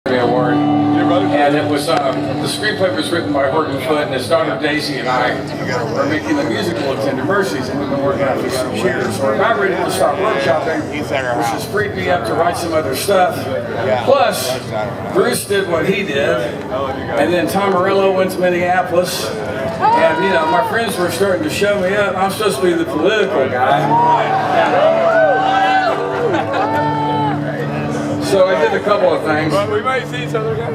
Award, and it was the screenplay was written by Horton Foote, and his daughter Daisy and I are making the musical of Tender Mercies, and we've been working on this for years. So we're about ready to start workshopping, which has freed me up to write some other stuff. Plus, Bruce did what he did, and then Tom Morello went to Minneapolis, and you know my friends were starting to show me up. I'm supposed to be the political guy. So I did a couple of things. But we might see each other again.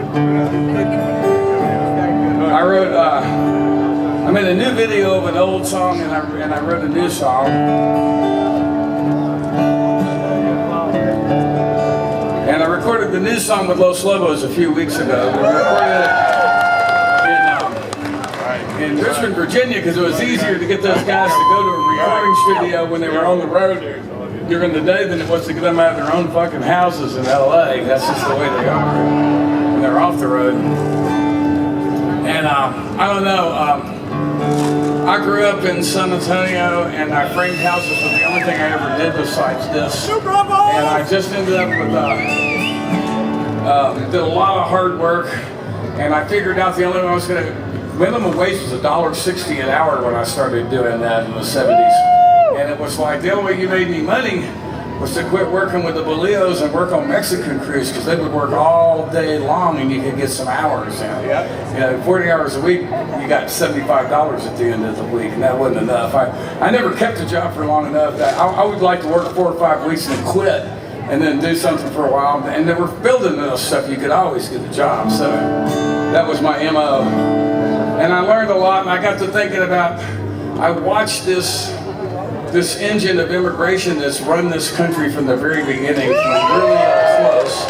I wrote, I made a new video of an old song, and I wrote a new song. And I recorded the new song with Los Lobos a few weeks ago. We recorded it in Richmond, Virginia, because it was easier to get those guys to go to a recording studio when they were on the road during the day than it was to get them out of their own fucking houses in LA. That's just the way they are when they're off the road. And I don't know, I grew up in San Antonio, and I framed houses was the only thing I ever did besides this. And I just ended up with, did a lot of hard work, and I figured out the only way I was gonna, minimum wage was $1.60 an hour when I started doing that in the 70s. And it was like, the only way you made any money was to quit working with the Bolillos and work on Mexican crews, because they would work all day long and you could get some hours in. You know, 40 hours a week, you got $75 at the end of the week, and that wasn't enough. I never kept a job for long enough. That I would like to work 4 or 5 weeks and quit, and then do something for a while. And they were building enough stuff, you could always get a job. So that was my MO. And I learned a lot, and I got to thinking about, I watched this engine of immigration that's run this country from the very beginning, from really up close.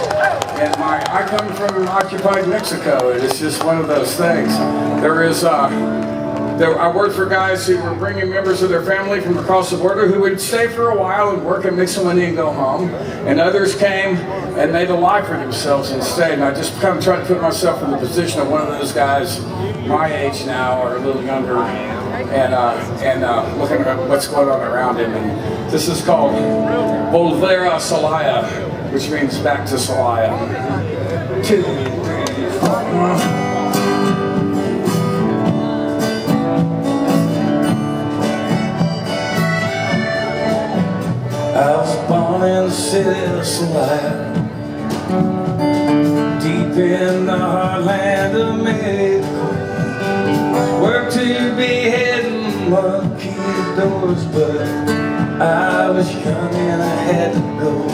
And I come from occupied Mexico, and it's just one of those things. I worked for guys who were bringing members of their family from across the border who would stay for a while and work and make some money and go home. And others came and made a life for themselves and stayed. And I just kind of tried to put myself in the position of one of those guys my age now or a little younger, and looking at what's going on around him. And this is called Volver a Celaya, which means back to Celaya. 2, 3, 4. I was born in the city of Celaya, deep in the heartland of Mexico. Worked to be heading monkey doors, but I was young and I had to go.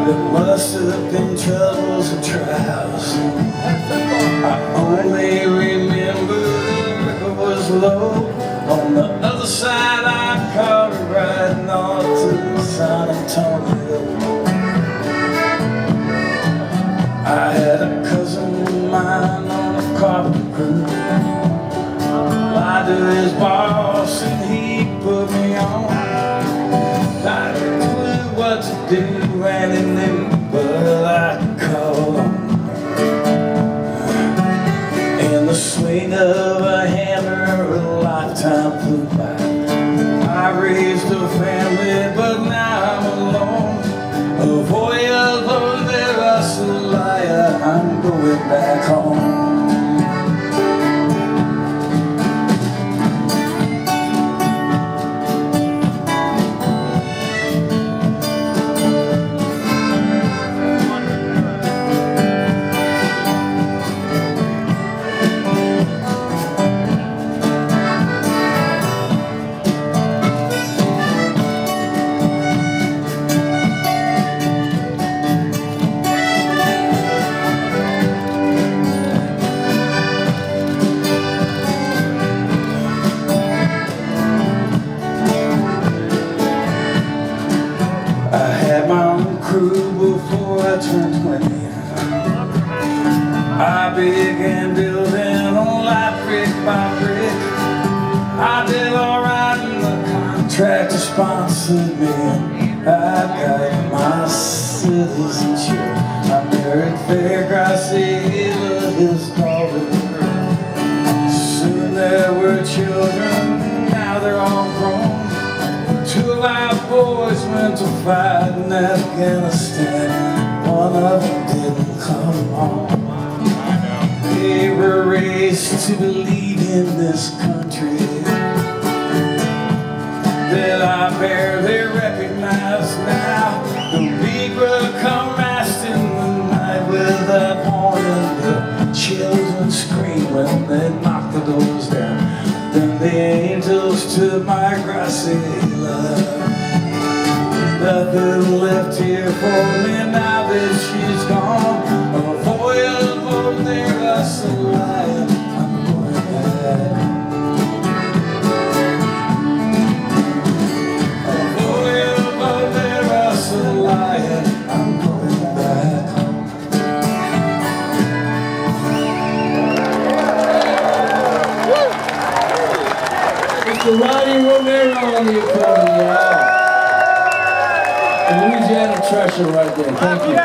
There must have been troubles and trials. I only remember the river was low. On the other side I caught a ride north to San Antonio. I had a cousin of mine on a carpet crew. Lied to his boss and he put me on. Not a clue what to do and he knew, but I called on. In the swing of a hammer, a lifetime flew by. I raised a family, but now I'm alone. Voy a volver a Celaya, I'm going back home. Before I turned 20, I began building on life brick by brick. I did alright and the contractor sponsored me. I got my citizenship. I married Fair Graciela, his daughter. Soon there were children, now they're all grown. 2 of our boys went to fight in Afghanistan. One of them didn't come to believe in this country that I barely recognize now. The Negro come last in the night with a horn and the children scream when they knock the doors down. Then the angels to my grassy love. Nothing left here for me now that she's gone. A foil over there, I so lying, I'm going back. A foil over there, I so lying, I'm going back. Mr. Ronnie Romero on the accordion, y'all. Louisiana treasure right there. Thank you.